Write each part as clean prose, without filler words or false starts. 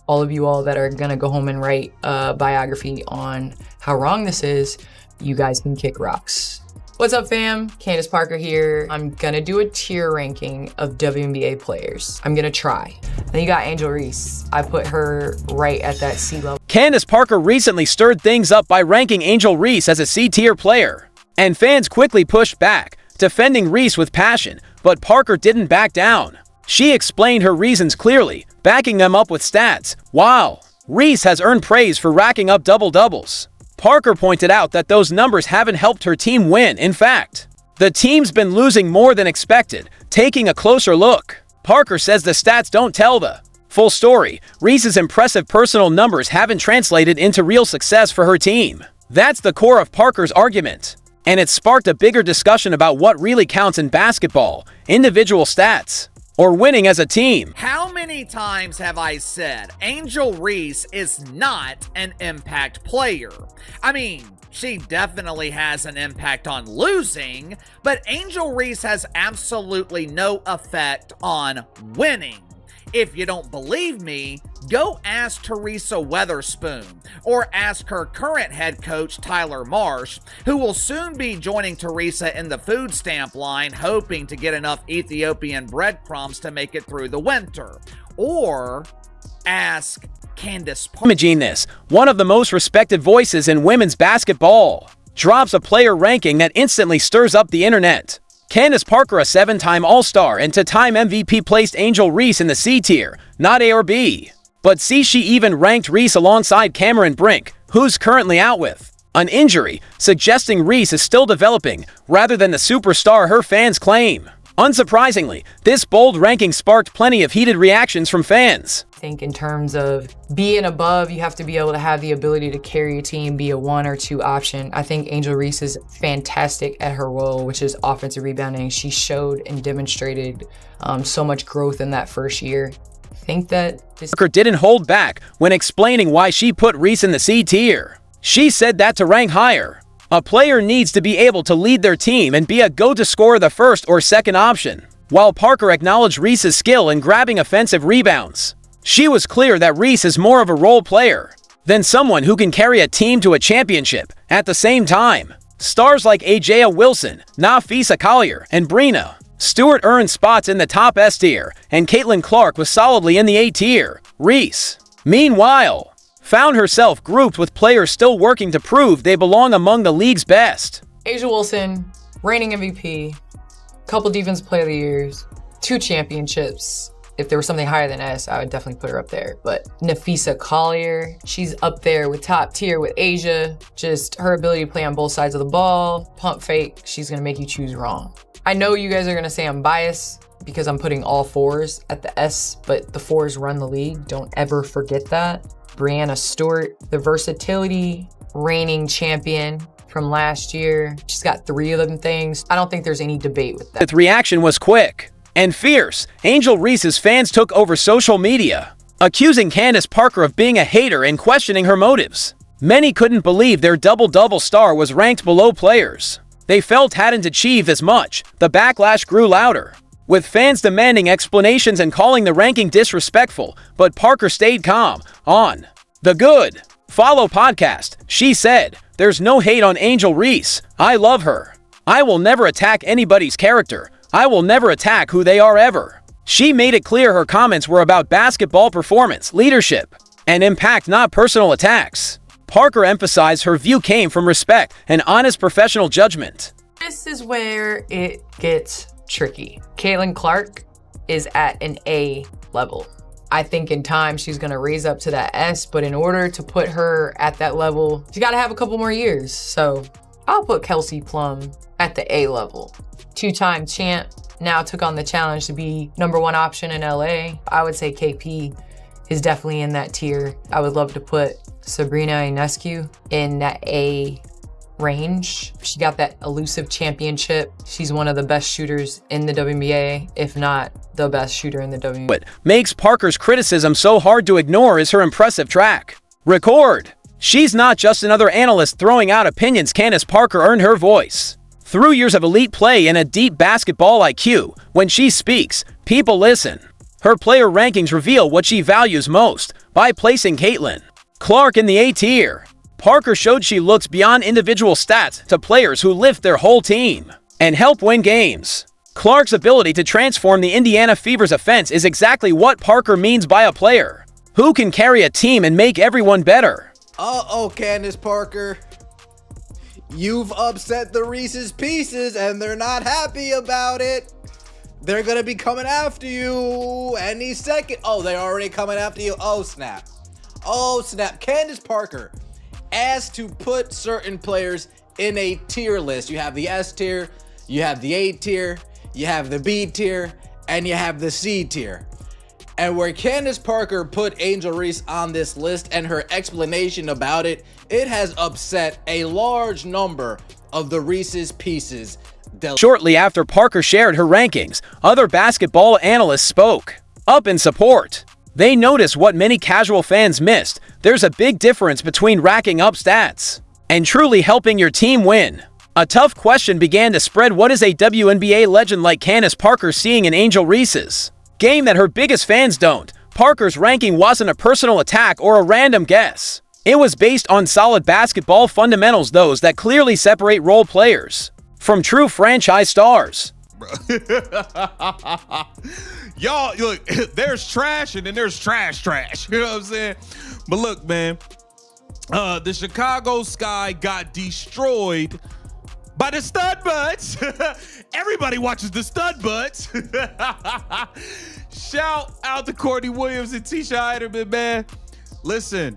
all of you all that are gonna go home and write a biography on how wrong this is, you guys can kick rocks. What's up, fam? Candace Parker here. I'm gonna do a tier ranking of WNBA players. I'm gonna try. Then you got Angel Reese. I put her right at that C level. Candace Parker recently stirred things up by ranking Angel Reese as a C-tier player, and fans quickly pushed back, defending Reese with passion, but Parker didn't back down. She explained her reasons clearly, backing them up with stats. Wow, Reese has earned praise for racking up double-doubles. Parker pointed out that those numbers haven't helped her team win. In fact, the team's been losing more than expected. Taking a closer look, Parker says the stats don't tell the full story. Reese's impressive personal numbers haven't translated into real success for her team. That's the core of Parker's argument, and it sparked a bigger discussion about what really counts in basketball: individual stats or winning as a team. How many times have I said Angel Reese is not an impact player? I mean, she definitely has an impact on losing, but Angel Reese has absolutely no effect on winning. If you don't believe me, go ask Teresa Weatherspoon or ask her current head coach Tyler Marsh, who will soon be joining Teresa in the food stamp line, hoping to get enough Ethiopian breadcrumbs to make it through the winter. Or ask Candace Parker. Imagine this: one of the most respected voices in women's basketball drops a player ranking that instantly stirs up the internet. Candace Parker, a 7-time All-Star and two-time MVP, placed Angel Reese in the C tier, not A or B. But C. She even ranked Reese alongside Cameron Brink, who's currently out with an injury, suggesting Reese is still developing rather than the superstar her fans claim. Unsurprisingly, this bold ranking sparked plenty of heated reactions from fans. I think in terms of being above, you have to be able to have the ability to carry a team, be a 1 or 2 option. I think Angel Reese is fantastic at her role, which is offensive rebounding. She showed and demonstrated so much growth in that first year. I think that Parker didn't hold back when explaining why she put Reese in the C tier. She said that to rank higher, a player needs to be able to lead their team and be a go-to scorer, the first or second option. While Parker acknowledged Reese's skill in grabbing offensive rebounds, she was clear that Reese is more of a role player than someone who can carry a team to a championship. At the same time, stars like A'ja Wilson, Nafisa Collier, and Breena Stewart earned spots in the top S tier, and Caitlin Clark was solidly in the A tier. Reese, meanwhile, found herself grouped with players still working to prove they belong among the league's best. A'ja Wilson, reigning MVP, couple Defensive Player of the Years, 2 championships. If there was something higher than S, I would definitely put her up there. But Nafisa Collier, she's up there with top tier with A'ja. Just her ability to play on both sides of the ball, pump fake, she's gonna make you choose wrong. I know you guys are gonna say I'm biased because I'm putting all 4s at the S, but the 4s run the league. Don't ever forget that. Breanna Stewart, the versatility, reigning champion from last year. She's got 3 of them things. I don't think there's any debate with that. The reaction was quick and fierce. Angel Reese's fans took over social media, accusing Candace Parker of being a hater and questioning her motives. Many couldn't believe their double-double star was ranked below players they felt hadn't achieved as much. The backlash grew louder, with fans demanding explanations and calling the ranking disrespectful, but Parker stayed calm. On the Good Follow podcast, she said, "There's no hate on Angel Reese. I love her. I will never attack anybody's character. I will never attack who they are ever." She made it clear her comments were about basketball performance, leadership, and impact, not personal attacks. Parker emphasized her view came from respect and honest professional judgment. This is where it gets tricky. Caitlin Clark is at an A level. I think in time she's gonna raise up to that S, but in order to put her at that level, she's gotta have a couple more years. So I'll put Kelsey Plum at the A level. 2-time champ, now took on the challenge to be #1 option in LA. I would say KP is definitely in that tier. I would love to put Sabrina Ionescu in that A range. She got that elusive championship. She's one of the best shooters in the WNBA, if not the best shooter in the WNBA. What makes Parker's criticism so hard to ignore is her impressive track record. She's not just another analyst throwing out opinions. Candace Parker earned her voice through years of elite play and a deep basketball IQ. When she speaks, people listen. Her player rankings reveal what she values most: by placing Caitlin Clark in the A tier. Parker showed she looks beyond individual stats to players who lift their whole team and help win games. Clark's ability to transform the Indiana Fever's offense is exactly what Parker means by a player who can carry a team and make everyone better. Uh-oh, Candace Parker. You've upset the Reese's Pieces and they're not happy about it. They're gonna be coming after you any second. Oh, they're already coming after you. Oh, snap. Oh, snap. Candace Parker asked to put certain players in a tier list. You have the S tier, you have the A tier, you have the B tier, and you have the C tier. And where Candace Parker put Angel Reese on this list and her explanation about it, it has upset a large number of the Reese's Pieces. Shortly after Parker shared her rankings, other basketball analysts spoke up in support. They noticed what many casual fans missed. There's a big difference between racking up stats and truly helping your team win. A tough question began to spread. What is a WNBA legend like Candace Parker seeing in Angel Reese's game that her biggest fans don't? Parker's ranking wasn't a personal attack or a random guess. It was based on solid basketball fundamentals, those that clearly separate role players from true franchise stars. Y'all, look, there's trash and then there's trash. You know what I'm saying? But look, man, the Chicago Sky got destroyed by the stud butts. Everybody watches the stud butts. Shout out to Courtney Williams and Tisha Heiderman, man. Listen,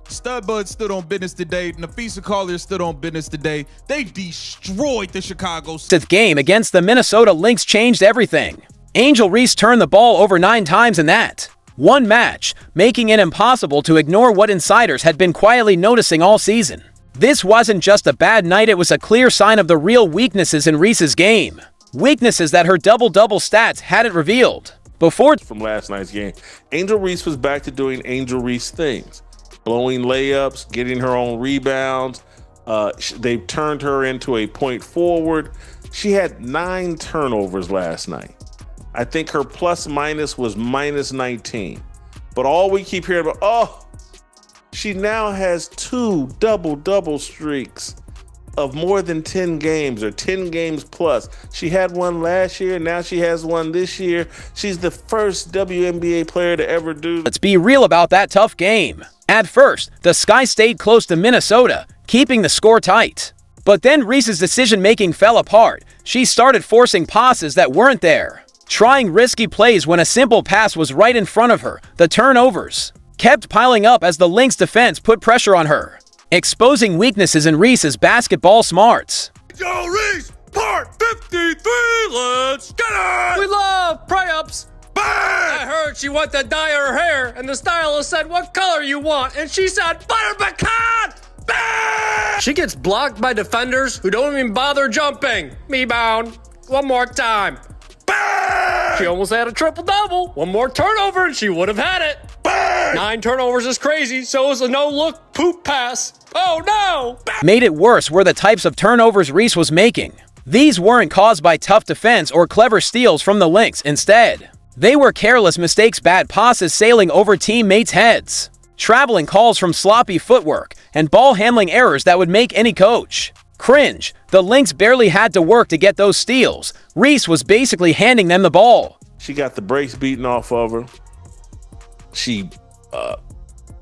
stud butts stood on business today. Nafisa Collier stood on business today. They destroyed the Chicago. Fifth game against the Minnesota Lynx changed everything. Angel Reese turned the ball over 9 times in that one match, making it impossible to ignore what insiders had been quietly noticing all season. This wasn't just a bad night, it was a clear sign of the real weaknesses in Reese's game. Weaknesses that her double-double stats hadn't revealed before. From last night's game, Angel Reese was back to doing Angel Reese things. Blowing layups, getting her own rebounds. They've turned her into a point forward. She had 9 turnovers last night. I think her plus minus was minus 19. But all we keep hearing about, she now has 2 double-double streaks of more than 10 games or 10 games plus. She had one last year. Now she has one this year. She's the first WNBA player to ever do. Let's be real about that tough game. At first, the Sky stayed close to Minnesota, keeping the score tight. But then Reese's decision-making fell apart. She started forcing passes that weren't there, trying risky plays when a simple pass was right in front of her. The turnovers kept piling up as the Lynx defense put pressure on her, exposing weaknesses in Reese's basketball smarts. Joe Reese, part 53, let's get it! We love pray-ups. Bang! I heard she wanted to dye her hair, and the stylist said, "What color you want?" And she said, "Butter pecan!" Bang! She gets blocked by defenders who don't even bother jumping. Me bound. One more time. Bang! She almost had a triple-double. One more turnover, and she would have had it. Bang! 9 turnovers is crazy, so is a no-look poop pass. Oh, no! Bang! Made it worse were the types of turnovers Reese was making. These weren't caused by tough defense or clever steals from the Lynx. Instead, they were careless mistakes, bad passes sailing over teammates' heads, traveling calls from sloppy footwork, and ball handling errors that would make any coach cringe. The Lynx barely had to work to get those steals. Reese was basically handing them the ball. She got the brakes beaten off of her. She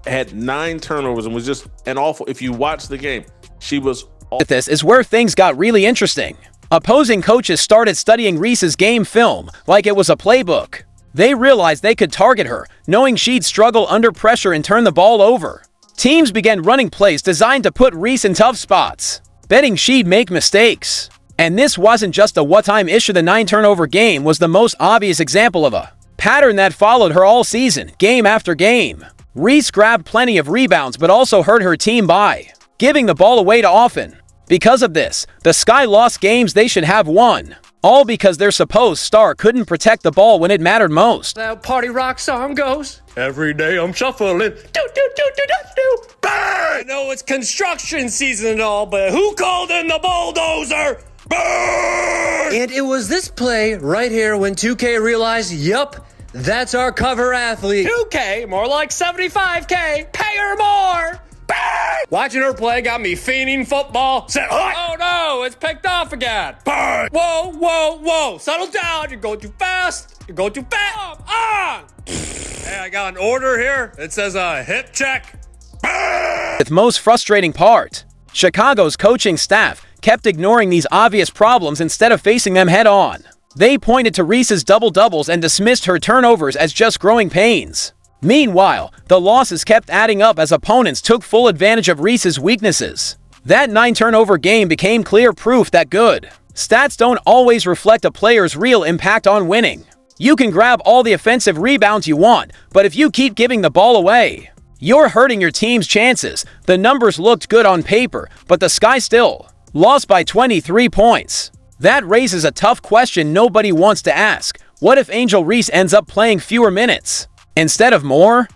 had 9 turnovers and was just an awful. If you watch the game, she was awful. This is where things got really interesting. Opposing coaches started studying Reese's game film like it was a playbook. They realized they could target her, knowing she'd struggle under pressure and turn the ball over. Teams began running plays designed to put Reese in tough spots, betting she'd make mistakes. And this wasn't just a one-time issue. The 9-turnover game was the most obvious example of a pattern that followed her all season, game after game. Reese grabbed plenty of rebounds but also hurt her team by giving the ball away too often. Because of this, the Sky lost games they should have won, all because their supposed star couldn't protect the ball when it mattered most. That party rock song goes, "Every day I'm shuffling, do, do, do, do, do, do. Bang! I know it's construction season and all, but who called in the bulldozer? Bang! And it was this play right here when 2K realized, yup, That's our cover athlete. 2K, more like 75K. Pay her more. Bang! Watching her play got me fiending football. Oh no, it's picked off again. Bang! Whoa, whoa, whoa. Settle down. You're going too fast. You're going too fast. On. Hey, I got an order here. It says a hip check. Bang! The most frustrating part, Chicago's coaching staff kept ignoring these obvious problems instead of facing them head on. They pointed to Reese's double-doubles and dismissed her turnovers as just growing pains. Meanwhile, the losses kept adding up as opponents took full advantage of Reese's weaknesses. That 9-turnover game became clear proof that good stats don't always reflect a player's real impact on winning. You can grab all the offensive rebounds you want, but if you keep giving the ball away, you're hurting your team's chances. The numbers looked good on paper, but the Sky still lost by 23 points. That raises a tough question nobody wants to ask. What if Angel Reese ends up playing fewer minutes instead of more?